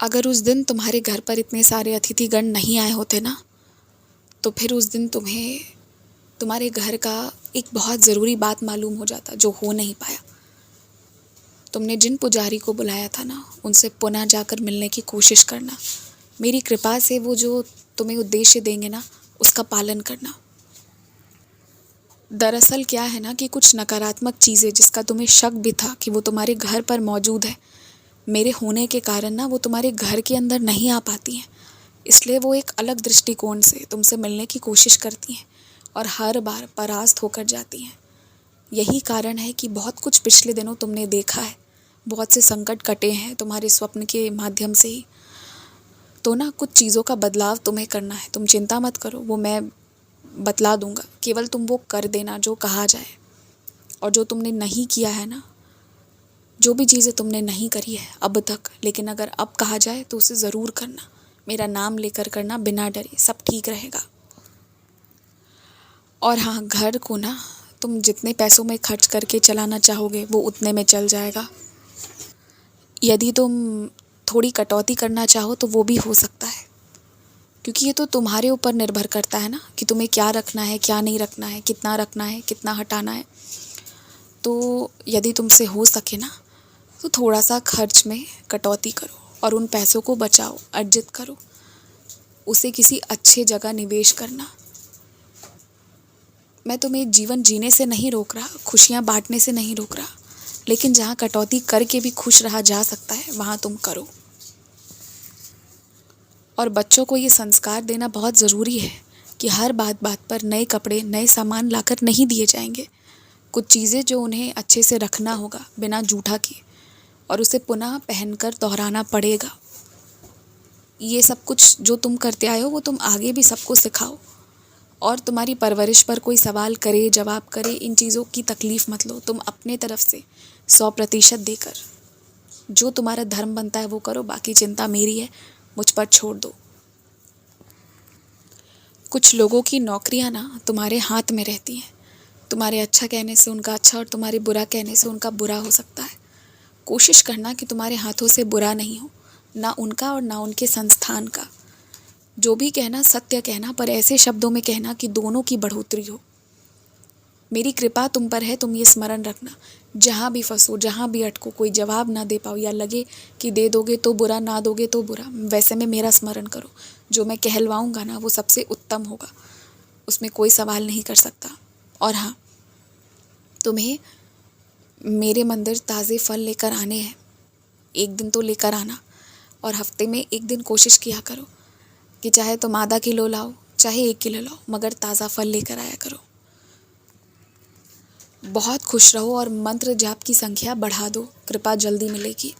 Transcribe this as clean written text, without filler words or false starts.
अगर उस दिन तुम्हारे घर पर इतने सारे अतिथिगण नहीं आए होते ना, तो फिर उस दिन तुम्हें तुम्हारे घर का एक बहुत ज़रूरी बात मालूम हो जाता जो हो नहीं पाया। तुमने जिन पुजारी को बुलाया था ना, उनसे पुनः जाकर मिलने की कोशिश करना। मेरी कृपा से वो जो तुम्हें उद्देश्य देंगे ना, उसका पालन करना। दरअसल क्या है ना कि कुछ नकारात्मक चीज़ें जिसका तुम्हें शक भी था कि वो तुम्हारे घर पर मौजूद है, मेरे होने के कारण ना वो तुम्हारे घर के अंदर नहीं आ पाती हैं। इसलिए वो एक अलग दृष्टिकोण से तुमसे मिलने की कोशिश करती हैं और हर बार परास्त होकर जाती हैं। यही कारण है कि बहुत कुछ पिछले दिनों तुमने देखा है, बहुत से संकट कटे हैं तुम्हारे स्वप्न के माध्यम से ही। तो ना कुछ चीज़ों का बदलाव तुम्हें करना है। तुम चिंता मत करो, वो मैं बतला दूंगा। केवल तुम वो कर देना जो कहा जाए। और जो तुमने नहीं किया है ना, जो भी चीज़ें तुमने नहीं करी है अब तक, लेकिन अगर अब कहा जाए तो उसे ज़रूर करना। मेरा नाम लेकर करना, बिना डरे, सब ठीक रहेगा। और हाँ, घर को ना तुम जितने पैसों में खर्च करके चलाना चाहोगे वो उतने में चल जाएगा। यदि तुम थोड़ी कटौती करना चाहो तो वो भी हो सकता है, क्योंकि ये तो तुम्हारे ऊपर निर्भर करता है ना कि तुम्हें क्या रखना है, क्या नहीं रखना है, कितना रखना है, कितना हटाना है। तो यदि तुमसे हो सके ना, तो थोड़ा सा खर्च में कटौती करो और उन पैसों को बचाओ, अर्जित करो। उसे किसी अच्छे जगह निवेश करना। मैं तुम्हें जीवन जीने से नहीं रोक रहा, खुशियाँ बांटने से नहीं रोक रहा, लेकिन जहाँ कटौती करके भी खुश रहा जा सकता है वहाँ तुम करो। और बच्चों को ये संस्कार देना बहुत ज़रूरी है कि हर बात बात पर नए कपड़े, नए सामान लाकर नहीं दिए जाएंगे। कुछ चीज़ें जो उन्हें अच्छे से रखना होगा बिना जूठा किए, और उसे पुनः पहनकर दोहराना पड़ेगा। ये सब कुछ जो तुम करते आए हो वो तुम आगे भी सबको सिखाओ। और तुम्हारी परवरिश पर कोई सवाल करे, जवाब करे, इन चीज़ों की तकलीफ़ मत लो। तुम अपने तरफ से 100% देकर जो तुम्हारा धर्म बनता है वो करो। बाकी चिंता मेरी है, मुझ पर छोड़ दो। कुछ लोगों की नौकरियां ना तुम्हारे हाथ में रहती हैं। तुम्हारे अच्छा कहने से उनका अच्छा और तुम्हारे बुरा कहने से उनका बुरा हो सकता है। कोशिश करना कि तुम्हारे हाथों से बुरा नहीं हो, ना उनका और ना उनके संस्थान का। जो भी कहना सत्य कहना, पर ऐसे शब्दों में कहना कि दोनों की बढ़ोतरी हो। मेरी कृपा तुम पर है, तुम ये स्मरण रखना। जहाँ भी फंसो, जहाँ भी अटको, कोई जवाब ना दे पाओ या लगे कि दे दोगे तो बुरा, ना दोगे तो बुरा, वैसे में मेरा स्मरण करो। जो मैं कहलवाऊँगा ना वो सबसे उत्तम होगा, उसमें कोई सवाल नहीं कर सकता। और हाँ, तुम्हें मेरे मंदिर ताज़े फल लेकर आने हैं। एक दिन तो लेकर आना, और हफ्ते में एक दिन कोशिश किया करो कि चाहे तुम आधा किलो लाओ, चाहे 1 किलो लाओ, मगर ताज़ा फल लेकर आया करो। बहुत खुश रहो और मंत्र जाप की संख्या बढ़ा दो, कृपा जल्दी मिलेगी।